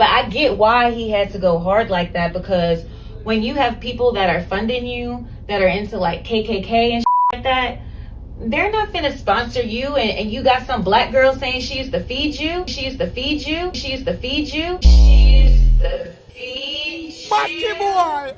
But I get why he had to go hard like that, because when you have people that are funding you, that are into like KKK and like that, they're not finna sponsor you, and you got some black girl saying she used to feed you. She used to feed you. She used to feed you. She used to feed you. Boy.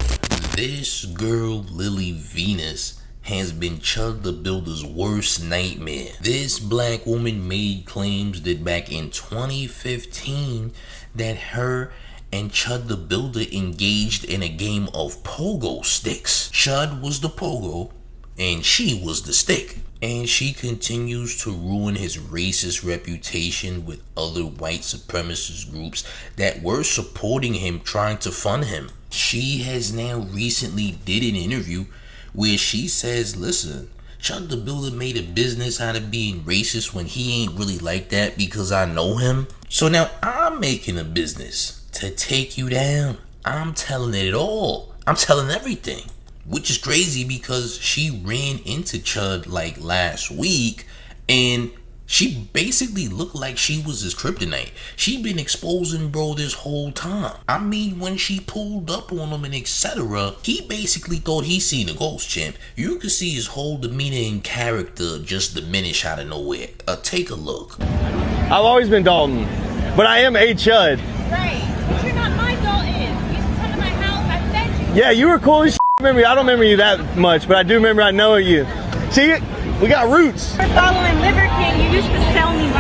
This girl, Lili Venus, has been Chud the Builder's worst nightmare. This black woman made claims that back in 2015 that her and Chud the Builder engaged in a game of pogo sticks. Chud was the pogo and she was the stick. And she continues to ruin his racist reputation with other white supremacist groups that were supporting him, trying to fund him. She has now recently did an interview where she says, listen, Chud the Builder made a business out of being racist when he ain't really like that because I know him. So now I'm making a business to take you down. I'm telling it all. I'm telling everything. Which is crazy because she ran into Chud like last week and she basically looked like she was his kryptonite. She been exposing bro this whole time. I mean, when she pulled up on him and etc., he basically thought he seen a ghost, champ. You could see his whole demeanor and character just diminish out of nowhere. Take a look. I've always been Dalton, but I am a Chud. Right, but you're not my Dalton. You used to come to my house, I fed you. Yeah, you were cool as shit. I don't remember you that much, but I do remember I know you. See, we got roots. You're following Liver King. You used to sell me.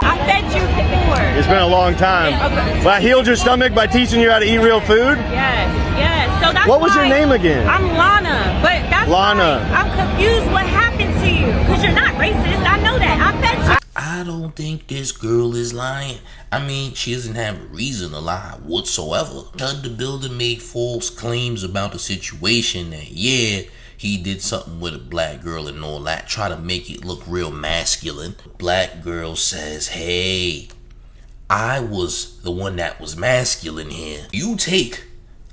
I fed you before. It's been a long time. Okay. But I healed your stomach by teaching you how to eat real food. Yes. So that's what was your name again? I'm Lana, but that's Lana. Why I'm confused. What happened to you? Because you're not racist. I know that. I fed you. I don't think this girl is lying. I mean, she doesn't have a reason to lie whatsoever. Chud the Builder made false claims about the situation that, yeah, he did something with a black girl and all that, try to make it look real masculine. Black girl says, hey, I was the one that was masculine here. You take,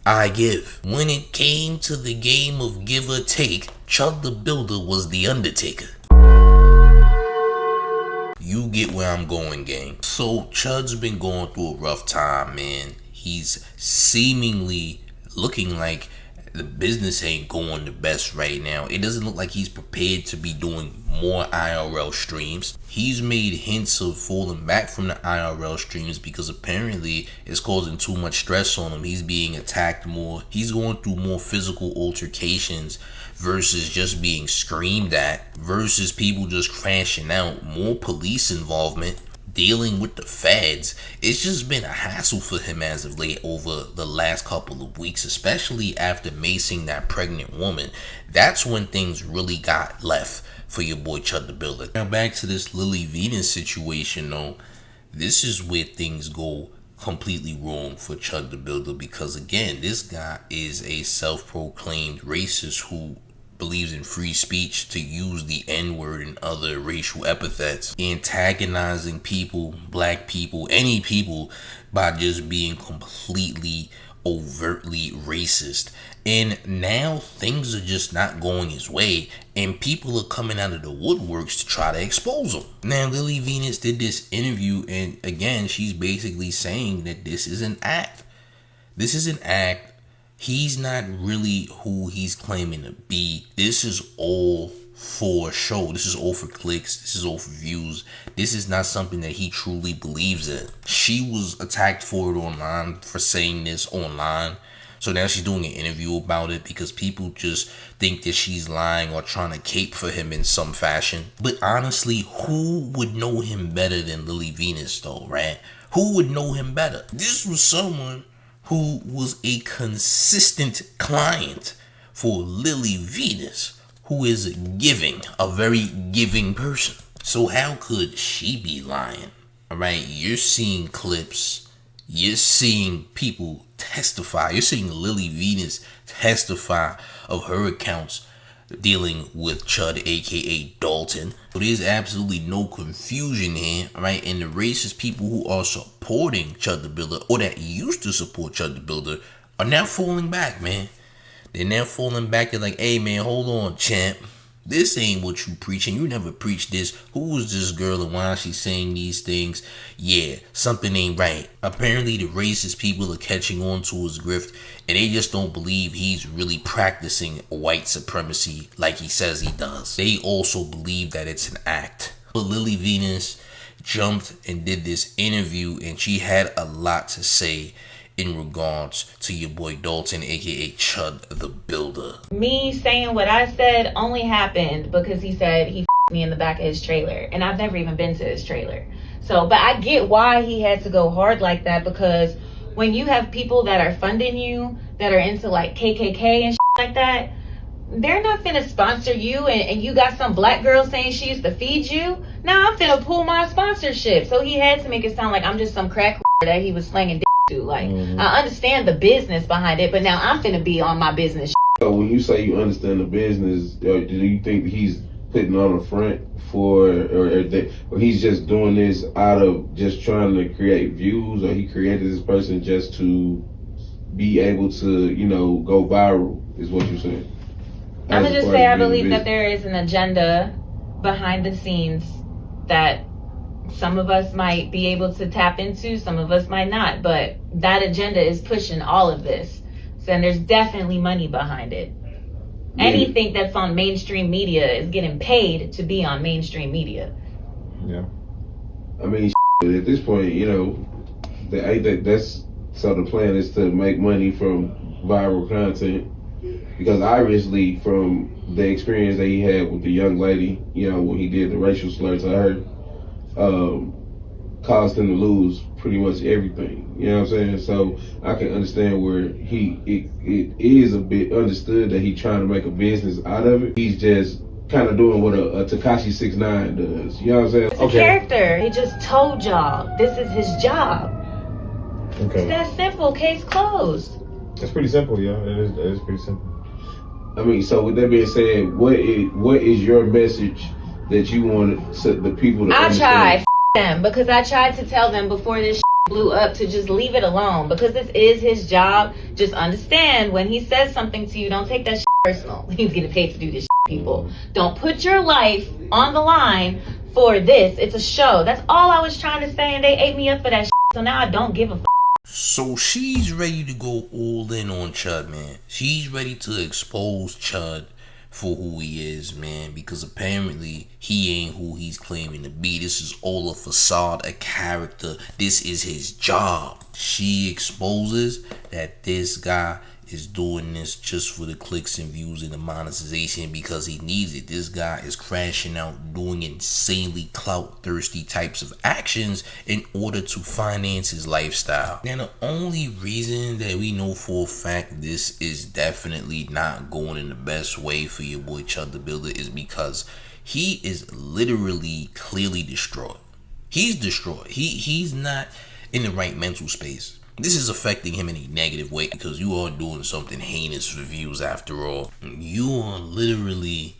I give. When it came to the game of give or take, Chud the Builder was the Undertaker. You get where I'm going, gang. So Chud's been going through a rough time, man. He's seemingly looking like the business ain't going the best right now. It doesn't look like he's prepared to be doing more IRL streams. He's made hints of falling back from the IRL streams because apparently it's causing too much stress on him. He's being attacked more. He's going through more physical altercations versus just being screamed at, versus people just crashing out, more police involvement, dealing with the feds. It's just been a hassle for him as of late over the last couple of weeks, especially after macing that pregnant woman. That's when things really got left for your boy Chud the Builder. Now back to this Lili Venus situation though. This is where things go completely wrong for Chud the Builder, because again, this guy is a self-proclaimed racist who believes in free speech to use the N-word and other racial epithets, antagonizing people, black people, any people, by just being completely overtly racist. And now things are just not going his way, and people are coming out of the woodworks to try to expose him. Now Lili Venus did this interview, and again she's basically saying that this is an act. This is an act. He's not really who he's claiming to be. This is all for show. This is all for clicks. This is all for views. This is not something that he truly believes in. She was attacked for it online, for saying this online. So now she's doing an interview about it because people just think that she's lying or trying to cape for him in some fashion. But honestly, who would know him better than Lili Venus though, right? Who would know him better? This was someone who was a consistent client for Lili Venus, who is giving, a very giving person. So how could she be lying? All right, you're seeing clips, you're seeing people testify, you're seeing Lili Venus testify of her accounts dealing with Chud, aka Dalton. So there's absolutely no confusion here, right? And the racist people who are supporting Chud the Builder, or that used to support Chud the Builder, are now falling back, man. They're now falling back. They're like, hey man, hold on, champ. This ain't what you preaching. You never preached this. Who is this girl and why is she saying these things? Yeah, something ain't right. Apparently the racist people are catching on to his grift and they just don't believe he's really practicing white supremacy like he says he does. They also believe that it's an act. But Lili Venus jumped and did this interview and she had a lot to say in regards to your boy Dalton, aka Chud the Builder. Me saying what I said only happened because he said he f***ed me in the back of his trailer, and I've never even been to his trailer. So, but I get why he had to go hard like that, because when you have people that are funding you, that are into like KKK and like that, they're not finna sponsor you, and you got some black girl saying she used to feed you. Now I'm finna pull my sponsorship. So he had to make it sound like I'm just some crack that he was slanging to. Like, I understand the business behind it, but now I'm finna be on my business. So when you say you understand the business, do you think he's putting on a front for, or he's just doing this out of just trying to create views, or he created this person just to be able to, you know, go viral, is what you're saying? I'm gonna just say I believe that there is an agenda behind the scenes that some of us might be able to tap into, some of us might not, but that agenda is pushing all of this. So, and there's definitely money behind it. Yeah. Anything that's on mainstream media is getting paid to be on mainstream media. Yeah. I mean, at this point, you know, that's so the plan is to make money from viral content. Because obviously, from the experience that he had with the young lady, you know, when he did the racial slur to her, caused him to lose pretty much everything. You know what I'm saying? So I can understand where it is a bit understood that he's trying to make a business out of it. He's just kind of doing what a Tekashi 6ix9ine does. You know what I'm saying? It's a character. He just told y'all this is his job. Okay. It's that simple. Case closed. It's pretty simple, yeah. It is pretty simple. I mean, so with that being said, what is your message that you want the people to understand? I tried them because I tried to tell them before this blew up to just leave it alone, because this is his job. Just understand, when he says something to you, don't take that personal. He's getting paid to do this people. Don't put your life on the line for this. It's a show. That's all I was trying to say, and they ate me up for that so now I don't give a So she's ready to go all in on Chud, man. She's ready to expose Chud for who he is, man, because apparently he ain't who he's claiming to be. This is all a facade, a character. This is his job. She exposes that this guy is doing this just for the clicks and views and the monetization because he needs it. This guy is crashing out, doing insanely clout thirsty types of actions in order to finance his lifestyle. Now, the only reason that we know for a fact this is definitely not going in the best way for your boy Chud the Builder is because he is literally clearly destroyed. He's destroyed. He's not in the right mental space. This is affecting him in a negative way because you are doing something heinous for views after all. You are literally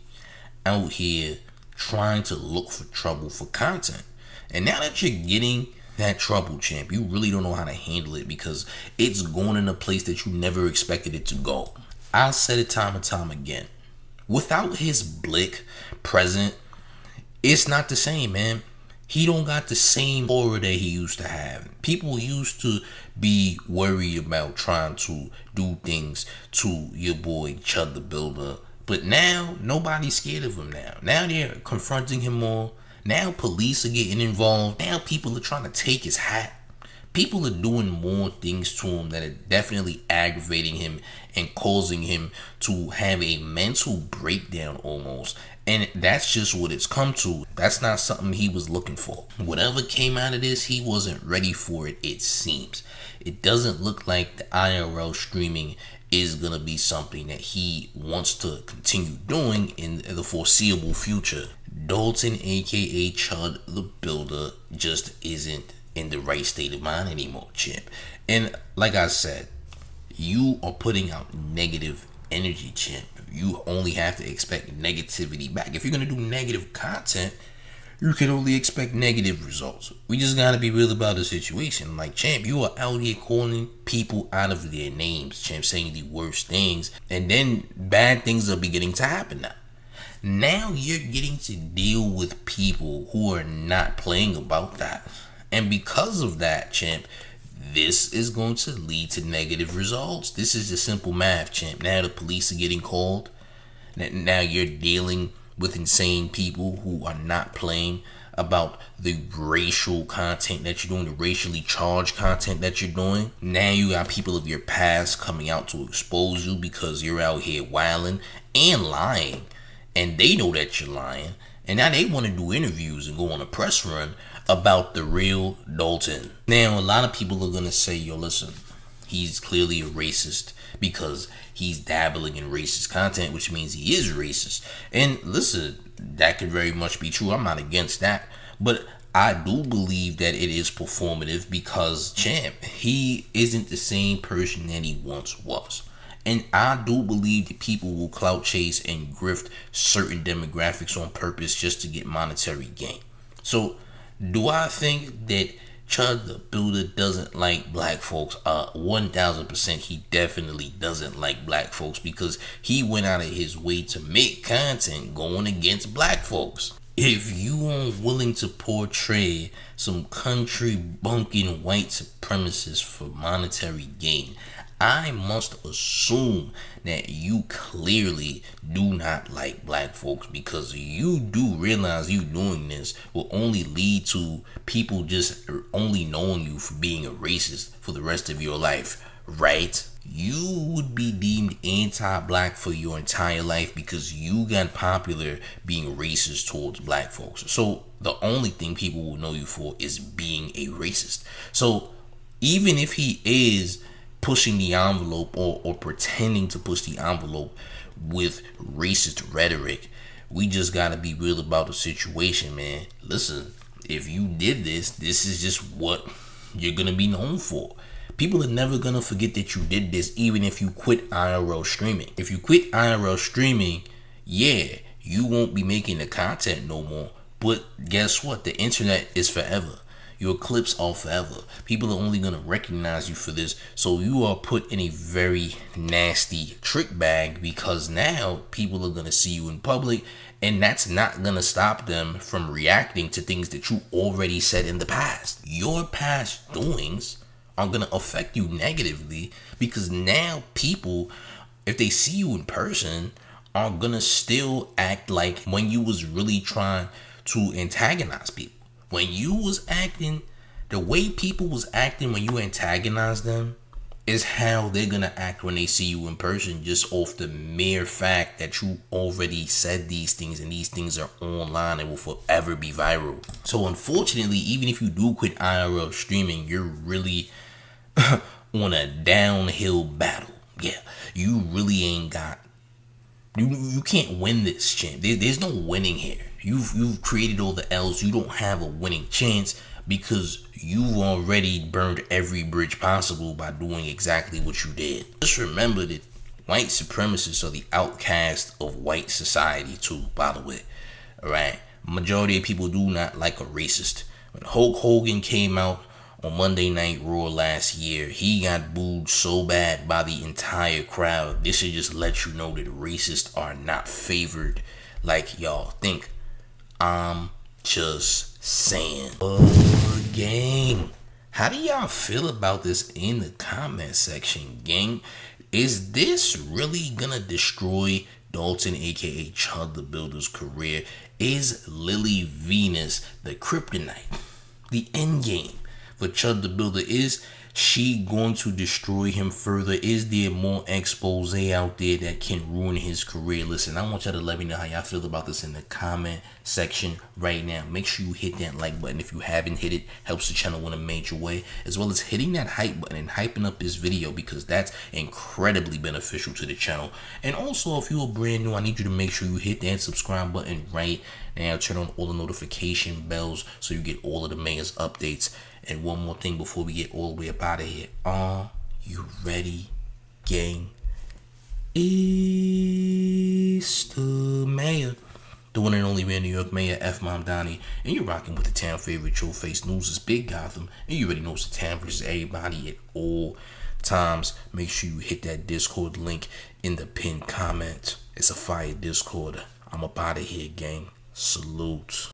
out here trying to look for trouble for content. And now that you're getting that trouble, champ, you really don't know how to handle it because it's going in a place that you never expected it to go. I'll say it time and time again. Without his blick present, it's not the same, man. He don't got the same aura that he used to have. People used to be worried about trying to do things to your boy Chud the Builder. But now, nobody's scared of him now. Now they're confronting him more. Now police are getting involved. Now people are trying to take his hat. People are doing more things to him that are definitely aggravating him and causing him to have a mental breakdown almost. And that's just what it's come to. That's not something he was looking for. Whatever came out of this, he wasn't ready for it, it seems. It doesn't look like the IRL streaming is going to be something that he wants to continue doing in the foreseeable future. Dalton, aka Chud the Builder, just isn't in the right state of mind anymore, champ. And like I said, you are putting out negative energy, champ. You only have to expect negativity back. If you're going to do negative content, you can only expect negative results. We just got to be real about the situation. Like, champ, you are out here calling people out of their names, champ, saying the worst things. And then bad things are beginning to happen now. Now you're getting to deal with people who are not playing about that. And because of that, champ, this is going to lead to negative results. This is just simple math, champ. Now the police are getting called. Now you're dealing with insane people who are not playing about the racial content that you're doing, the racially charged content that you're doing. Now you got people of your past coming out to expose you because you're out here wilding and lying. And they know that you're lying. And now they want to do interviews and go on a press run about the real Dalton. Now, a lot of people are going to say, yo, listen, he's clearly a racist because he's dabbling in racist content, which means he is racist. And listen, that could very much be true. I'm not against that. But I do believe that it is performative because, champ, he isn't the same person that he once was. And I do believe that people will clout chase and grift certain demographics on purpose just to get monetary gain. So, do I think that Chud the Builder doesn't like black folks? 1000% he definitely doesn't like black folks because he went out of his way to make content going against black folks. If you are willing to portray some country bunking white supremacists for monetary gain, I must assume that you clearly do not like black folks because you do realize you doing this will only lead to people just only knowing you for being a racist for the rest of your life, right? You would be deemed anti-black for your entire life because you got popular being racist towards black folks. So the only thing people will know you for is being a racist. So even if he is pushing the envelope or pretending to push the envelope with racist rhetoric, we just gotta be real about the situation, man. Listen, if you did this is just what you're gonna be known for. People are never gonna forget that you did this, even if you quit IRL streaming. If you quit IRL streaming, yeah, you won't be making the content no more. But guess what? The internet is forever. Your clips are forever. People are only going to recognize you for this. So you are put in a very nasty trick bag because now people are going to see you in public, and that's not going to stop them from reacting to things that you already said in the past. Your past doings are going to affect you negatively because now people, if they see you in person, are going to still act like when you was really trying to antagonize people. When you was acting, the way people was acting when you antagonized them is how they're gonna act when they see you in person, just off the mere fact that you already said these things and these things are online and will forever be viral. So unfortunately, even if you do quit IRL streaming, you're really on a downhill battle. Yeah, you really ain't got, you can't win this, champ. There's no winning here. You've created all the L's. You don't have a winning chance because you've already burned every bridge possible by doing exactly what you did. Just remember that white supremacists are the outcast of white society too, by the way. Alright? Majority of people do not like a racist. When Hulk Hogan came out on Monday Night Raw last year, he got booed so bad by the entire crowd. This should just let you know that racists are not favored like y'all think. I'm just saying. Gang, how do y'all feel about this in the comment section, gang? Is this really gonna destroy Dalton, aka Chud the Builder's career? Is Lili Venus the kryptonite, the end game for Chud the Builder? Is she going to destroy him further? Is there more expose out there that can ruin his career? Listen, I want y'all to let me know how y'all feel about this in the comment section right now. Make sure you hit that like button if you haven't hit it. Helps the channel in a major way, as well as hitting that hype button and hyping up this video because that's incredibly beneficial to the channel. And also, if you're brand new, I need you to make sure you hit that subscribe button right now. Turn on all the notification bells so you get all of the mayor's updates. And one more thing before we get all the way up out of here. Are you ready, gang? It's the mayor, the one and only man, New York Mayor F. Mom Donnie, and you're rocking with the town favorite Showface News is Big Gotham, and you already know it's the town versus everybody at all times. Make sure you hit that Discord link in the pinned comment. It's a fire Discord. I'm up out of here, gang. Salute.